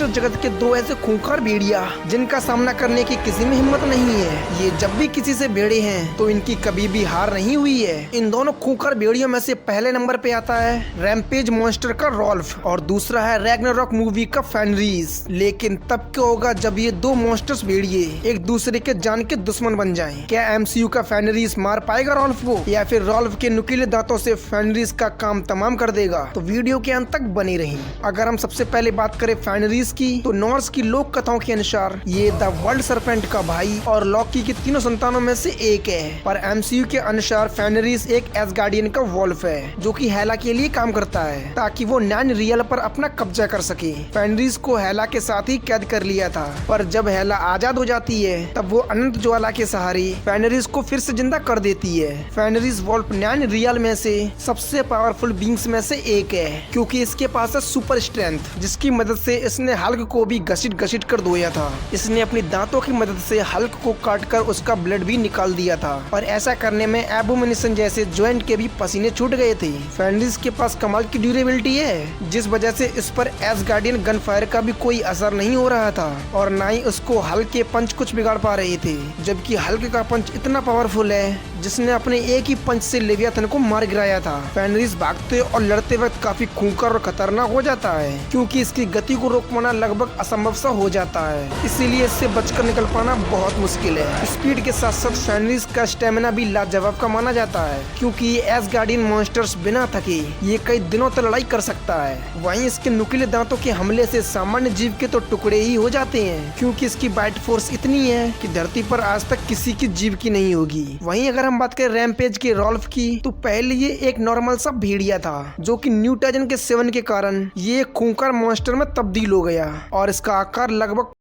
Monster जगत के दो ऐसे खूंखार भेड़िया जिनका सामना करने की किसी में हिम्मत नहीं है। ये जब भी किसी से भिड़े हैं तो इनकी कभी भी हार नहीं हुई है। इन दोनों खूंखार भेड़ियों में से पहले नंबर पे आता है रैम्पेज मॉन्स्टर का रॉल्फ और दूसरा है रैग्नारॉक मूवी का फेनरीज। लेकिन तब क्या होगा जब ये दो मॉन्स्टर्स भेड़िए एक दूसरे के जान के दुश्मन बन जाएं? क्या एमसीयू का फेनरीज मार पाएगा रॉल्फ को या फिर रॉल्फ के नुकीले दांतों से फेनरीज का काम तमाम कर देगा? तो वीडियो के अंत तक बनी रही। अगर हम सबसे पहले बात करें फेनरीज की तो नॉर्स की लोक कथाओं के अनुसार ये द वर्ल्ड सर्पेंट का भाई और लॉकी की तीनों संतानों में से एक है। पर एमसीयू के अनुसार फेनरीज एक एसगार्डियन का वॉल्फ है जो कि हेला के लिए काम करता है ताकि वो नैन रियल पर अपना कब्जा कर सके। फेनरीज को हेला के साथ ही कैद कर लिया था, पर जब हेला आजाद हो जाती है तब वो अनंत ज्वाला के सहारे फेनरीज को फिर से जिंदा कर देती है। फेनरीज वॉल्फ नैन रियल में से सबसे पावरफुल बींग्स में से एक है क्योंकि इसके पास है सुपर स्ट्रेंथ जिसकी मदद से इसने हल्क को भी घसीट कर धोया था। इसने अपनी दांतों की मदद से हल्क को काटकर उसका ब्लड भी निकाल दिया था और ऐसा करने में एबोमिनेशन जैसे जॉइंट के भी पसीने छूट गए थे। फेनरीज के पास कमाल की ड्यूरेबिलिटी है जिस वजह से इस पर एसगार्डियन गन फायर का भी कोई असर नहीं हो रहा था और ना ही उसको हल्क के पंच कुछ बिगाड़ पा रहे थे, जबकि हल्क का पंच इतना पावरफुल है जिसने अपने एक ही पंच से लेवियाथन को मार गिराया था। फेनरीज भागते और लड़ते वक्त काफी खूंखार और खतरनाक हो जाता है क्योंकि इसकी गति को रोक पाना लगभग असंभव सा हो जाता है, इसीलिए इससे बचकर निकल पाना बहुत मुश्किल है। स्पीड के साथ साथ फेनरीज का स्टेमिना भी लाजवाब का माना जाता है क्योंकि ये एसगार्डियन मॉन्स्टर्स बिना थके ये कई दिनों तक लड़ाई कर सकता है। वहीं इसके नुकीले दांतों के हमले से सामान्य जीव के तो टुकड़े ही हो जाते हैं क्योंकि इसकी बाइट फोर्स इतनी है कि धरती पर आज तक किसी की जीव की नहीं होगी। वहीं अगर हम बात करें रैम्पेज के रॉल्फ की तो पहले ये एक नॉर्मल सा भेड़िया था जो कि म्यूटेशन के सेवन के कारण ये एक खूंखार मॉन्स्टर में तब्दील हो गया और इसका आकार लगभग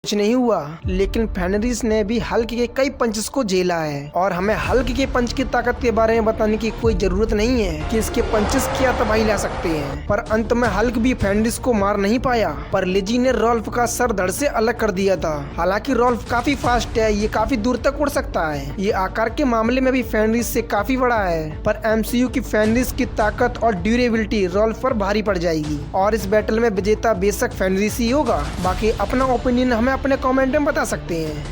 कुछ नहीं हुआ, लेकिन फेनरीज ने भी हल्क के कई पंचेस को झेला है और हमें हल्क के पंच की ताकत के बारे में बताने की कोई जरूरत नहीं है कि इसके पंचेस क्या तबाही ला सकते हैं। पर अंत में हल्क भी फेनरीज को मार नहीं पाया, पर लिजी ने रॉल्फ का सर धड़ से अलग कर दिया था। हालांकि रॉल्फ काफी फास्ट है, ये काफी दूर तक उड़ सकता है, ये आकार के मामले में भी फेनरीज से काफी बड़ा है। पर एमसीयू की फेनरीज की ताकत और ड्यूरेबिलिटी रॉल्फ पर भारी पड़ जाएगी और इस बैटल में विजेता बेशक फेनरीज ही होगा। बाकी अपना ओपिनियन हमें अपने कमेंट में बता सकते हैं।